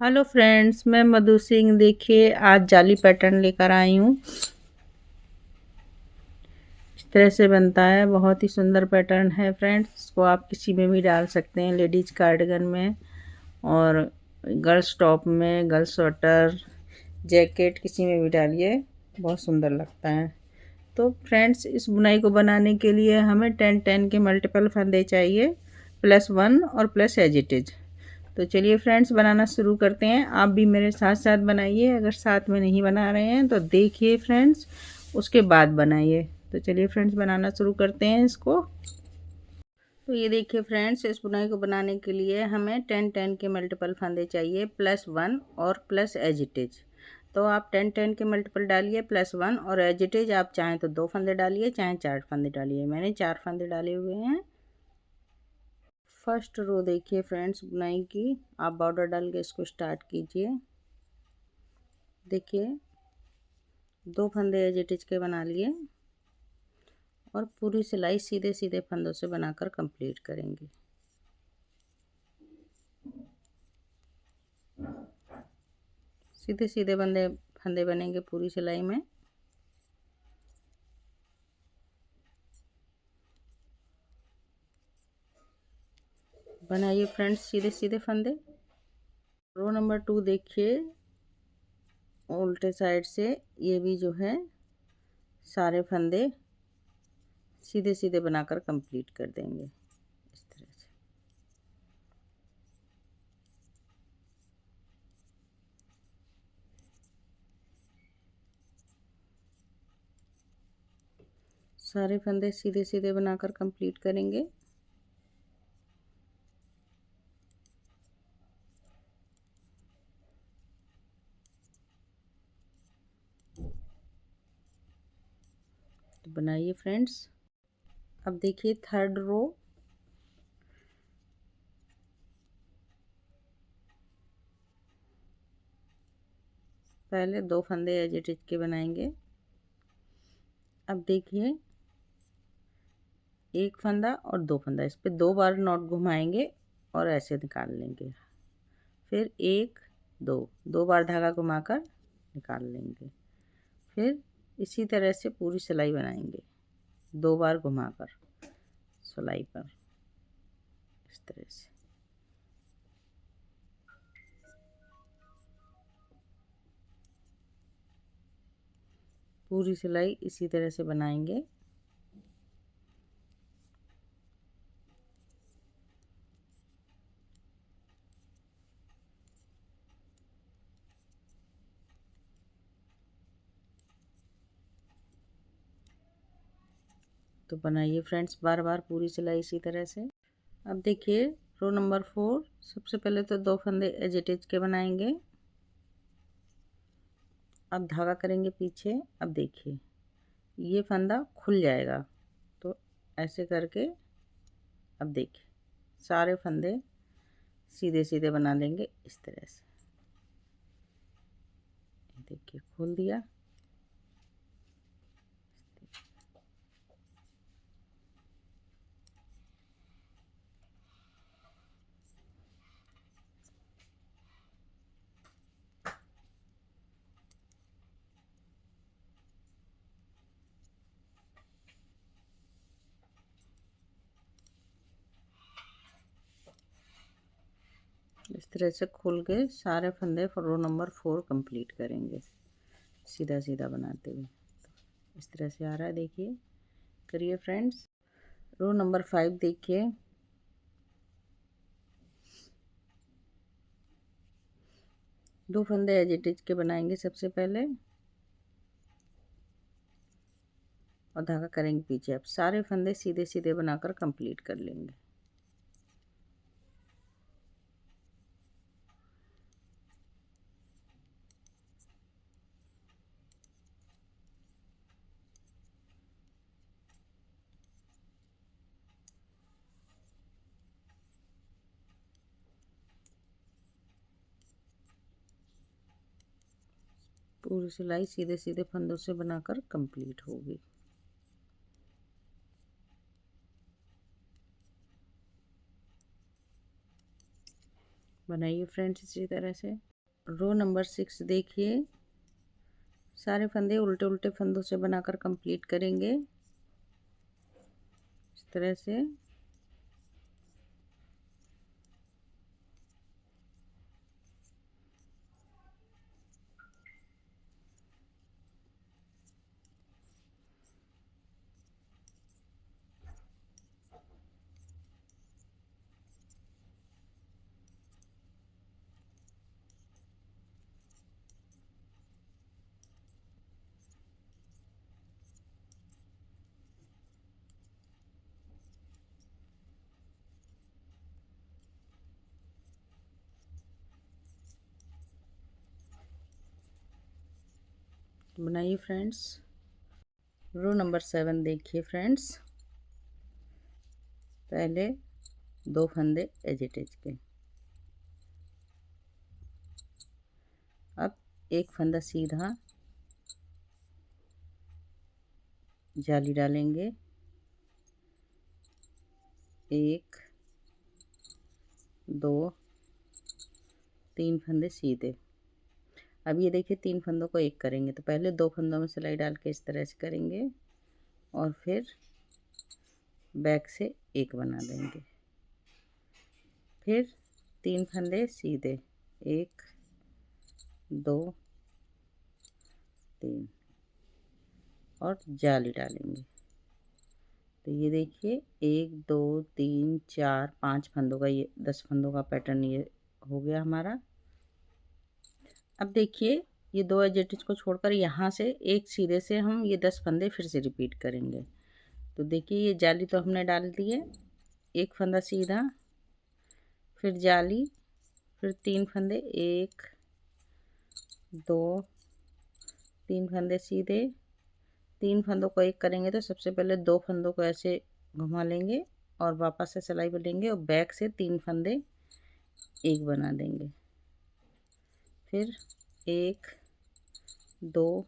Hello friends, मैं मधु सिंह। देखिए, आज जाली पैटर्न लेकर आई हूँ। इस तरह से बनता है, बहुत ही सुंदर पैटर्न है फ्रेंड्स। इसको आप किसी में भी डाल सकते हैं, लेडीज कार्डिगन में और गर्ल्स टॉप में, गर्ल्स स्वेटर, जैकेट, किसी में भी डालिए, बहुत सुंदर लगता है। तो फ्रेंड्स, इस बुनाई को बनाने के लिए हमें 10-10 के मल्टीपल फंदे चाहिए, +1 और प्लस एज इट इज। तो चलिए फ्रेंड्स, बनाना शुरू करते हैं। आप भी मेरे साथ साथ बनाइए। अगर साथ में नहीं बना रहे हैं तो देखिए फ्रेंड्स, उसके बाद बनाइए। तो चलिए फ्रेंड्स, बनाना शुरू करते हैं इसको। तो ये देखिए फ्रेंड्स, इस बुनाई को बनाने के लिए हमें 10-10 के मल्टीपल फंदे चाहिए, +1 और प्लस एज इट इज। तो आप 10-10 के मल्टीपल डालिए, +1 और एज इट इज आप चाहें तो 2 फंदे डालिए, चाहे 4 फंदे डालिए। मैंने 4 फंदे डाले हुए हैं। फर्स्ट रो देखिए फ्रेंड्स बुनाई की, आप बॉर्डर डाल के इसको स्टार्ट कीजिए। देखिए, 2 फंदे एज इट इज के बना लिए और पूरी सिलाई सीधे सीधे फंदों से बनाकर कंप्लीट करेंगे। सीधे सीधे फंदे बनेंगे पूरी सिलाई में। बनाइए फ्रेंड्स सीधे सीधे फंदे। रो नंबर 2 देखिए, उल्टे साइड से ये भी जो है सारे फंदे सीधे सीधे बनाकर कंप्लीट कर देंगे इस तरह से। सारे फंदे सीधे सीधे बनाकर कंप्लीट करेंगे। तो बनाइए फ्रेंड्स। अब देखिए थर्ड रो, पहले 2 फंदे एज इट इज के बनाएंगे। अब देखिए, एक फंदा और 2 फंदा, इस पे 2 बार नॉट घुमाएंगे और ऐसे निकाल लेंगे। फिर 1 2, 2 बार धागा घुमाकर निकाल लेंगे। फिर इसी तरह से पूरी सिलाई बनाएंगे, 2 बार घुमाकर सिलाई पर इस तरह से। पूरी सिलाई इसी तरह से बनाएंगे। तो बनाइए फ्रेंड्स बार बार पूरी सिलाई इसी तरह से। अब देखिए रो नंबर 4, सबसे पहले तो 2 फंदे एज इट इज के बनाएंगे। अब धागा करेंगे पीछे। अब देखिए, ये फंदा खुल जाएगा, तो ऐसे करके अब देखिए सारे फंदे सीधे सीधे बना लेंगे इस तरह से। देखिए खोल दिया। इस तरह से खोल के सारे फंदे रो नंबर 4 कंप्लीट करेंगे सीधा सीधा बनाते हुए। इस तरह से आ रहा है, देखिए करिए फ्रेंड्स। रो नंबर 5 देखिए, 2 फंदे एज इट इज के बनाएंगे सबसे पहले और धागा करेंगे पीछे। अब सारे फंदे सीधे सीधे बनाकर कंप्लीट कर लेंगे। पूरी सिलाई सीधे सीधे फंदों से बनाकर कंप्लीट होगी। बनाइए फ्रेंड्स इसी तरह से। रो नंबर 6 देखिए, सारे फंदे उल्टे उल्टे फंदों से बनाकर कंप्लीट करेंगे इस तरह से। बनाइए फ्रेंड्स। रो नंबर 7 देखिए फ्रेंड्स, पहले 2 फंदे एज इट इज के, अब एक फंदा सीधा जाली डालेंगे, 1 2 3 फंदे सीधे। अब ये देखिए 3 फंदों को एक करेंगे, तो पहले 2 फंदों में सिलाई डाल के इस तरह से करेंगे और फिर बैक से एक बना देंगे, फिर 3 फंदे सीधे, 1 2 3 और जाली डालेंगे। तो ये देखिए 1 2 3 4 5 फंदों का, ये 10 फंदों का पैटर्न ये हो गया हमारा। अब देखिए ये 2 एजेटिज को छोड़कर यहाँ से एक सीधे से हम ये 10 फंदे फिर से रिपीट करेंगे। तो देखिए ये जाली तो हमने डाल दी है, एक फंदा सीधा, फिर जाली, फिर 3 फंदे, 1 2 3 फंदे सीधे, 3 फंदों को एक करेंगे तो सबसे पहले 2 फंदों को ऐसे घुमा लेंगे और वापस से सिलाई बनेंगे और बैक से 3 फंदे एक बना देंगे, फिर 1 2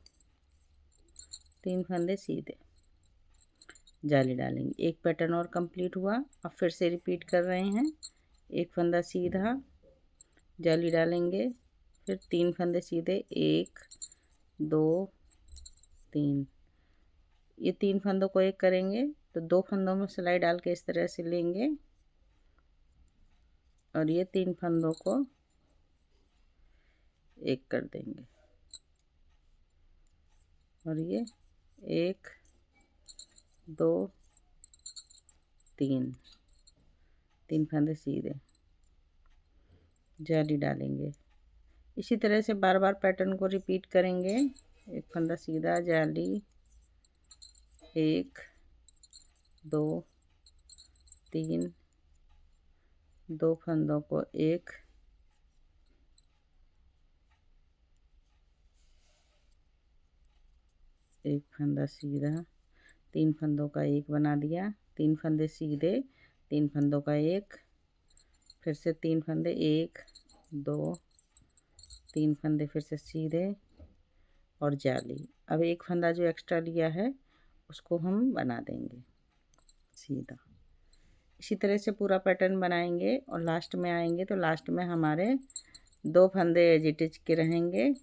3 फंदे सीधे, जाली डालेंगे। एक पैटर्न और कंप्लीट हुआ। अब फिर से रिपीट कर रहे हैं, एक फंदा सीधा, जाली डालेंगे, फिर 3 फंदे सीधे, 1 2 3, ये 3 फंदों को एक करेंगे तो 2 फंदों में सिलाई डाल के इस तरह से लेंगे और ये 3 फंदों को एक कर देंगे और ये 1 2 3 फंदे सीधे, जाली डालेंगे। इसी तरह से बार बार पैटर्न को रिपीट करेंगे। एक फंदा सीधा, जाली, 1 2 3, 2 फंदों को एक, एक फंदा सीधा, 3 फंदों का एक बना दिया, 3 फंदे सीधे, 3 फंदों का एक, फिर से 3 फंदे, 1 2 3 फंदे फिर से सीधे और जाली। अब एक फंदा जो एक्स्ट्रा लिया है उसको हम बना देंगे सीधा। इसी तरह से पूरा पैटर्न बनाएंगे और लास्ट में आएंगे तो लास्ट में हमारे 2 फंदे एज इट इज के रहेंगे,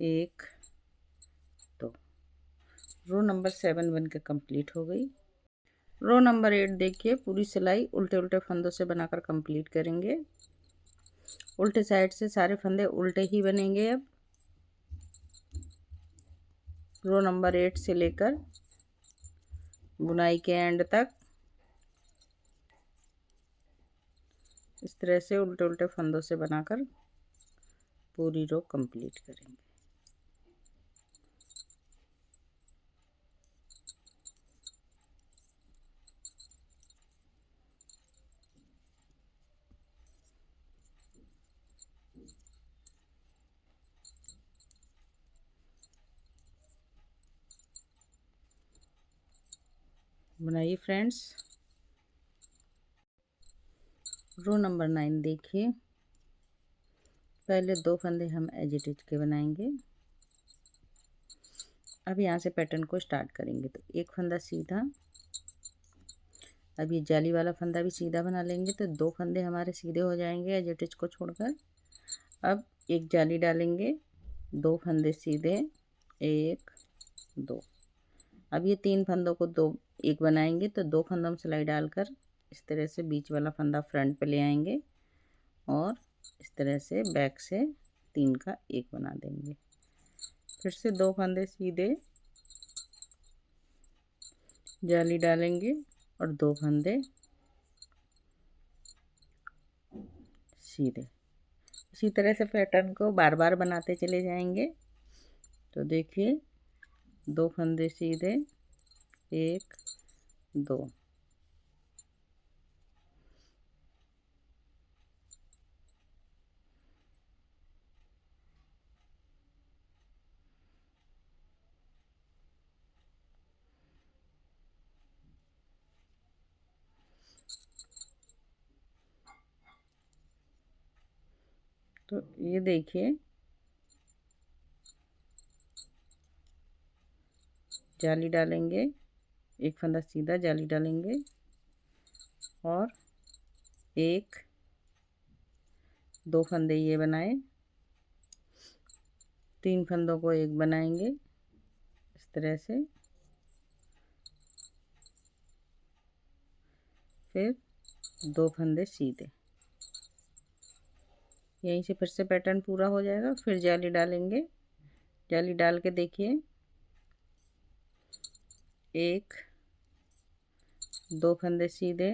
एक दो। रो नंबर 7 बनकर कंप्लीट हो गई। रो नंबर 8 देखिए, पूरी सिलाई उल्टे उल्टे फंदों से बनाकर कंप्लीट करेंगे। उल्टे साइड से सारे फंदे उल्टे ही बनेंगे। अब रो नंबर 8 से लेकर बुनाई के एंड तक इस तरह से उल्टे उल्टे फंदों से बनाकर पूरी रो कंप्लीट करेंगे। बनाइए फ्रेंड्स। रो नंबर 9 देखिए, पहले 2 फंदे हम एज इट इज के बनाएंगे। अब यहाँ से पैटर्न को स्टार्ट करेंगे तो एक फंदा सीधा, अब ये जाली वाला फंदा भी सीधा बना लेंगे तो 2 फंदे हमारे सीधे हो जाएंगे एज इट इज को छोड़कर। अब एक जाली डालेंगे, 2 फंदे सीधे, 1 2। अब ये 3 फंदों को दो एक बनाएंगे तो 2 फंदों में सिलाई डालकर इस तरह से बीच वाला फंदा फ्रंट पे ले आएंगे और इस तरह से बैक से 3 का 1 बना देंगे। फिर से 2 फंदे सीधे, जाली डालेंगे और 2 फंदे सीधे। इसी तरह से पैटर्न को बार बार बनाते चले जाएंगे। तो देखिए 2 फंदे सीधे, 1 2। तो ये देखिए जाली डालेंगे, एक फंदा सीधा, जाली डालेंगे और 1 2 फंदे ये बनाए, 3 फंदों को 1 बनाएंगे इस तरह से। फिर 2 फंदे सीधे, यहीं से फिर से पैटर्न पूरा हो जाएगा। फिर जाली डालेंगे, जाली डाल के देखिए 1 2 फंदे सीधे,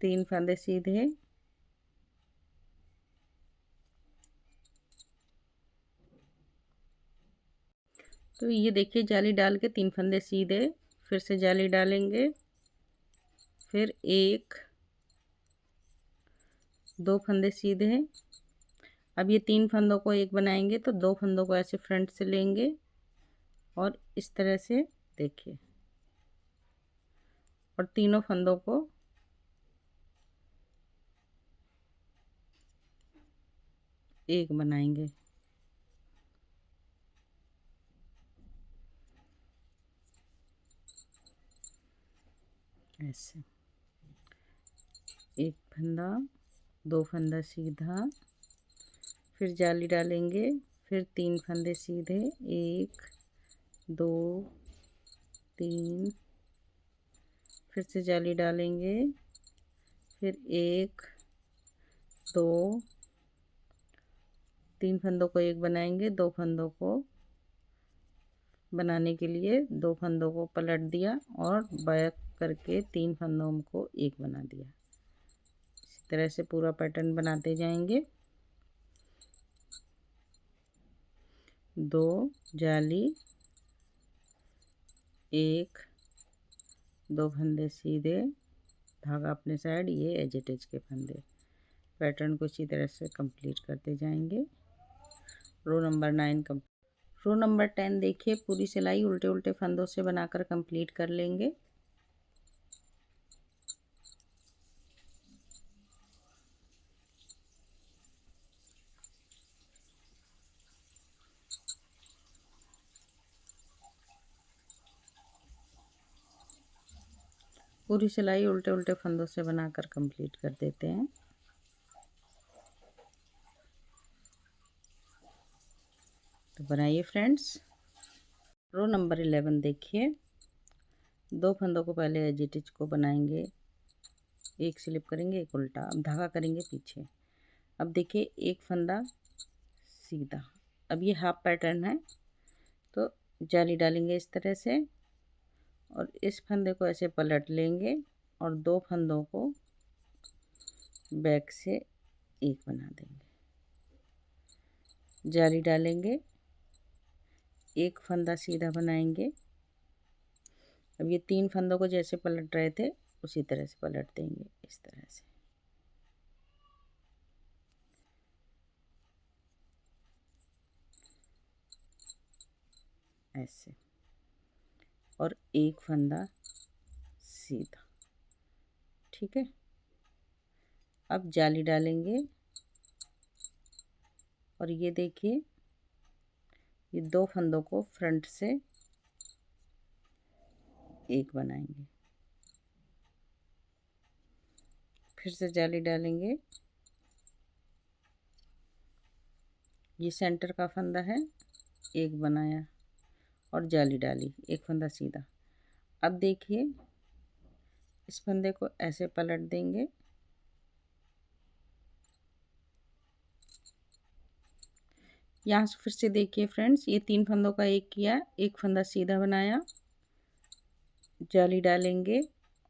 3 फंदे सीधे, तो ये देखिए जाली डाल के 3 फंदे सीधे, फिर से जाली डालेंगे, फिर 1 2 फंदे सीधे। अब ये 3 फंदों को 1 बनाएंगे तो 2 फंदों को ऐसे फ्रंट से लेंगे और इस तरह से देखिए, और तीनों फंदों को एक बनाएंगे। ऐसे एक फंदा, 2 फंदा सीधा, फिर जाली डालेंगे, फिर 3 फंदे सीधे, 1 2 3, फिर से जाली डालेंगे, फिर 1 2, 3 फंदों को 1 बनाएंगे, 2 फंदों को बनाने के लिए 2 फंदों को पलट दिया और बैक करके 3 फंदों को 1 बना दिया। इसी तरह से पूरा पैटर्न बनाते जाएंगे। 2 जाली, 1 2 फंदे सीधे, धागा अपने साइड, ये एज इट इज के फंदे। पैटर्न को इसी तरह से कंप्लीट करते जाएंगे। रो नंबर 9 रो नंबर 10 देखिए पूरी सिलाई उल्टे उल्टे फंदों से बनाकर कंप्लीट कर लेंगे। पूरी सिलाई उल्टे उल्टे फंदों से बनाकर कंप्लीट कर देते हैं। तो बनाइए फ्रेंड्स। रो नंबर 11 देखिए, 2 फंदों को पहले एज इट इज को बनाएंगे, एक स्लिप करेंगे, एक उल्टा। अब धागा करेंगे पीछे। अब देखिए एक फंदा सीधा, अब ये हाफ पैटर्न है तो जाली डालेंगे इस तरह से और इस फंदे को ऐसे पलट लेंगे और 2 फंदों को बैक से 1 बना देंगे। जाली डालेंगे, एक फंदा सीधा बनाएंगे। अब ये 3 फंदों को जैसे पलट रहे थे उसी तरह से पलट देंगे इस तरह से। ऐसे, और एक फंदा सीधा, ठीक है। अब जाली डालेंगे और ये देखिए ये 2 फंदों को फ्रंट से एक बनाएंगे। फिर से जाली डालेंगे। ये सेंटर का फंदा है, एक बनाया और जाली डाली, एक फंदा सीधा। अब देखिए इस फंदे को ऐसे पलट देंगे, यहाँ से फिर से देखिए फ्रेंड्स, ये 3 फंदों का एक किया, एक फंदा सीधा बनाया, जाली डालेंगे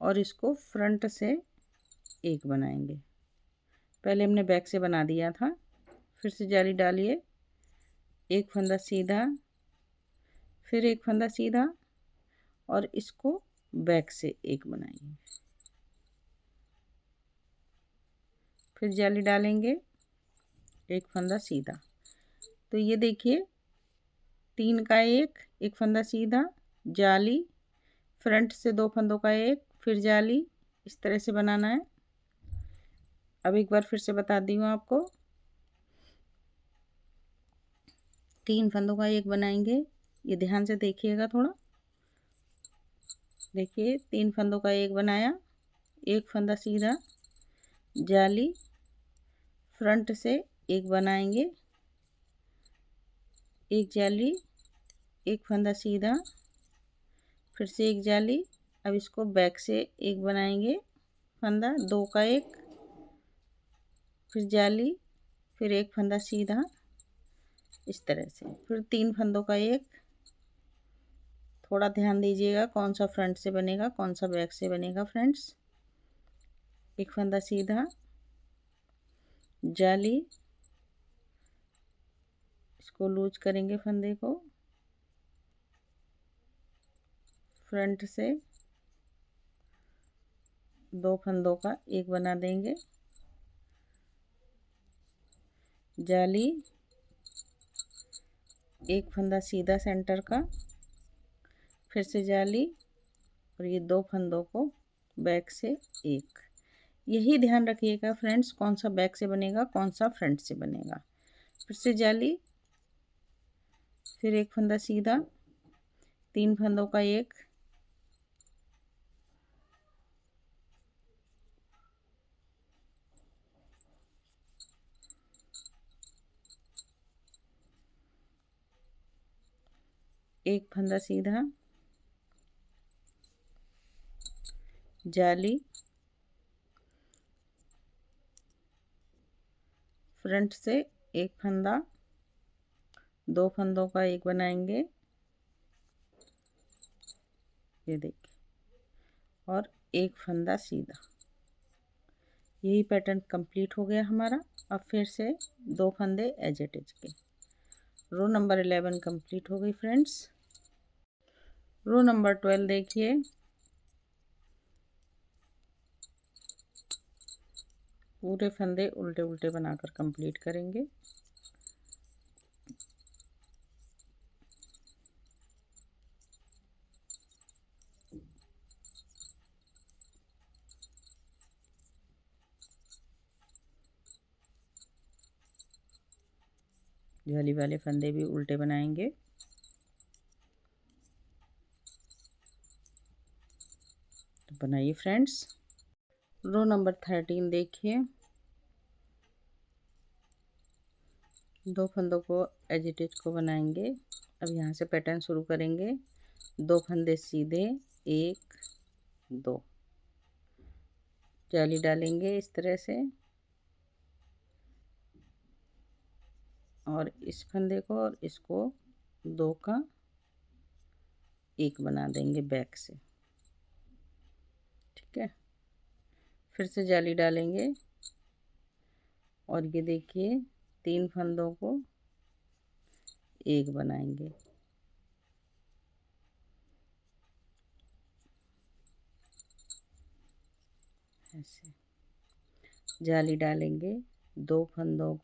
और इसको फ्रंट से एक बनाएंगे। पहले हमने बैक से बना दिया था। फिर से जाली डालिए, एक फंदा सीधा, फिर एक फंदा सीधा और इसको बैक से एक बनाएंगे। फिर जाली डालेंगे, एक फंदा सीधा। तो ये देखिए 3 का एक फंदा सीधा, जाली, फ्रंट से 2 फंदों का एक, फिर जाली, इस तरह से बनाना है। अब एक बार फिर से बता दी हूँ आपको, 3 फंदों का एक बनाएंगे। ये ध्यान से देखिएगा थोड़ा। देखिए 3 फंदों का एक बनाया, एक फंदा सीधा, जाली, फ्रंट से एक बनाएंगे, एक जाली, एक फंदा सीधा, फिर से एक जाली। अब इसको बैक से एक बनाएंगे, फंदा 2 का एक, फिर जाली, फिर एक फंदा सीधा, इस तरह से। फिर 3 फंदों का एक। थोड़ा ध्यान दीजिएगा कौन सा फ्रंट से बनेगा कौन सा बैक से बनेगा फ्रेंड्स। एक फंदा सीधा, जाली, इसको लूज करेंगे फंदे को, फ्रंट से 2 फंदों का एक बना देंगे, जाली, एक फंदा सीधा सेंटर का, फिर से जाली और ये 2 फंदों को बैक से एक। यही ध्यान रखिएगा फ्रेंड्स, कौन सा बैक से बनेगा कौन सा फ्रंट से बनेगा। फिर से जाली, फिर एक फंदा सीधा, 3 फंदों का एक, एक फंदा सीधा, जाली, फ्रंट से एक फंदा, 2 फंदों का एक बनाएंगे, ये देखिए, और एक फंदा सीधा। यही पैटर्न कंप्लीट हो गया हमारा। अब फिर से 2 फंदे एज इट इज के। रो नंबर 11 कंप्लीट हो गई फ्रेंड्स। रो नंबर 12 देखिए, पूरे फंदे उल्टे उल्टे बनाकर कंप्लीट करेंगे। जाली वाले फंदे भी उल्टे बनाएंगे। तो बनाइए फ्रेंड्स। रो नंबर 13 देखिए, 2 फंदों को एज इट इज को बनाएंगे। अब यहाँ से पैटर्न शुरू करेंगे। 2 फंदे सीधे, 1 2, जाली डालेंगे इस तरह से और इस फंदे को और इसको 2 का एक बना देंगे बैक से। ठीक है, फिर से जाली डालेंगे और ये देखिए 3 फंदों को एक बनाएंगे। ऐसे जाली डालेंगे, 2 फंदों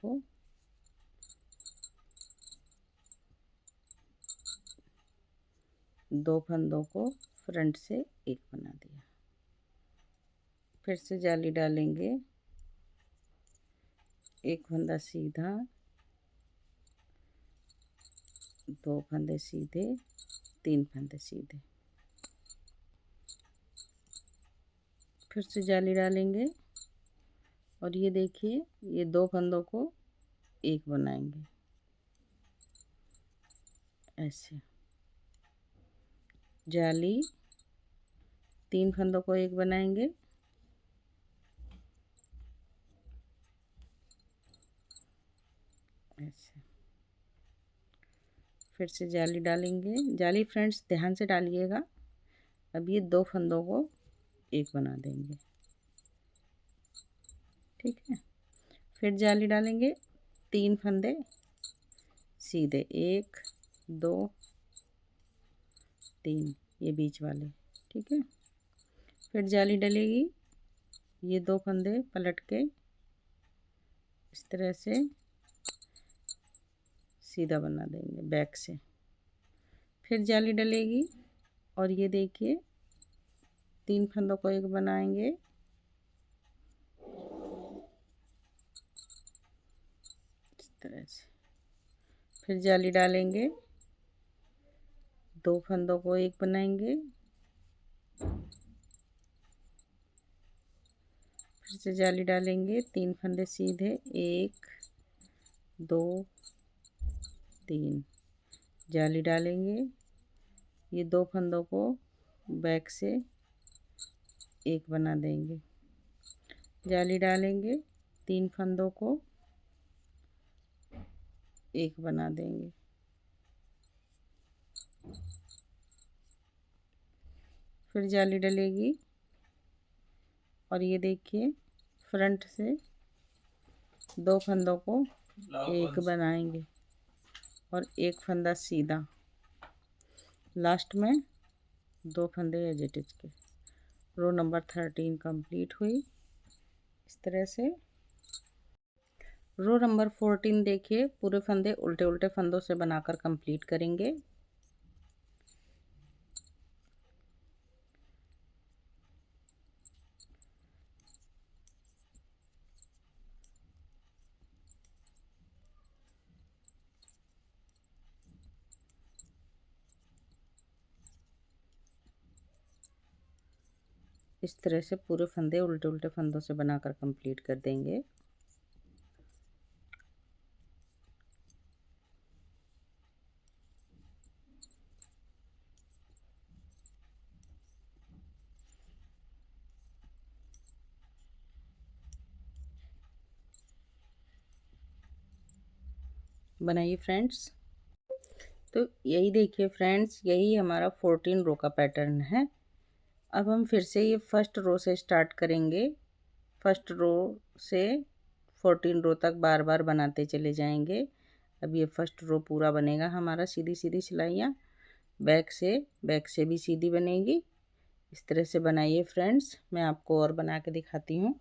को फ्रंट से एक बना दिया। फिर से जाली डालेंगे, एक फंदा सीधा, 2 फंदे सीधे, 3 फंदे सीधे, फिर से जाली डालेंगे और ये देखिए ये 2 फंदों को एक बनाएंगे ऐसे। जाली, 3 फंदों को एक बनाएंगे, ऐसे। फिर से जाली डालेंगे। जाली फ्रेंड्स ध्यान से डालिएगा। अब ये 2 फंदों को एक बना देंगे, ठीक है। फिर जाली डालेंगे, 3 फंदे सीधे, 1 2 3, ये बीच वाले, ठीक है। फिर जाली डलेगी, ये 2 फंदे पलट के इस तरह से सीधा बना देंगे बैक से। फिर जाली डलेगी और ये देखिए 3 फंदों को एक बनाएंगे, इस तरह से। फिर जाली डालेंगे, 2 फंदों को एक बनाएंगे, फिर से जाली डालेंगे, 3 फंदे सीधे, 1 2 3, जाली डालेंगे, ये 2 फंदों को बैक से एक बना देंगे। जाली डालेंगे, 3 फंदों को एक बना देंगे। फिर जाली डलेगी और ये देखिए फ्रंट से 2 फंदों को एक बनाएंगे और एक फंदा सीधा, लास्ट में 2 फंदे एज इट इज के। रो नंबर 13 कंप्लीट हुई इस तरह से। रो नंबर 14 देखिए पूरे फंदे उल्टे उल्टे फंदों से बनाकर कंप्लीट करेंगे। इस तरह से पूरे फंदे उल्टे उल्टे फंदों से बनाकर कंप्लीट कर देंगे। बनाइए फ्रेंड्स। तो यही देखिए फ्रेंड्स, यही हमारा 14 रो का पैटर्न है। अब हम फिर से ये फर्स्ट रो से स्टार्ट करेंगे। फर्स्ट रो से 14 रो तक बार बार बनाते चले जाएंगे। अब ये फर्स्ट रो पूरा बनेगा हमारा सीधी सीधी सिलाइयाँ, बैक से भी सीधी बनेगी। इस तरह से बनाइए फ्रेंड्स। मैं आपको और बना के दिखाती हूँ।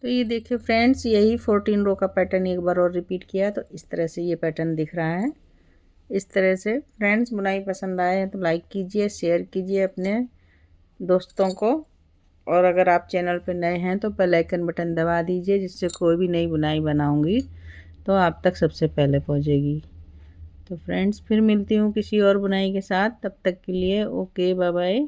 तो ये देखिए फ्रेंड्स, यही 14 रो का पैटर्न एक बार और रिपीट किया तो इस तरह से ये पैटर्न दिख रहा है। इस तरह से फ्रेंड्स बुनाई पसंद आए तो लाइक कीजिए, शेयर कीजिए अपने दोस्तों को, और अगर आप चैनल पर नए हैं तो बेल आइकन बटन दबा दीजिए, जिससे कोई भी नई बुनाई बनाऊंगी तो आप तक सबसे पहले पहुंचेगी। तो फ्रेंड्स फिर मिलती हूँ किसी और बुनाई के साथ, तब तक के लिए ओके बाय बाय।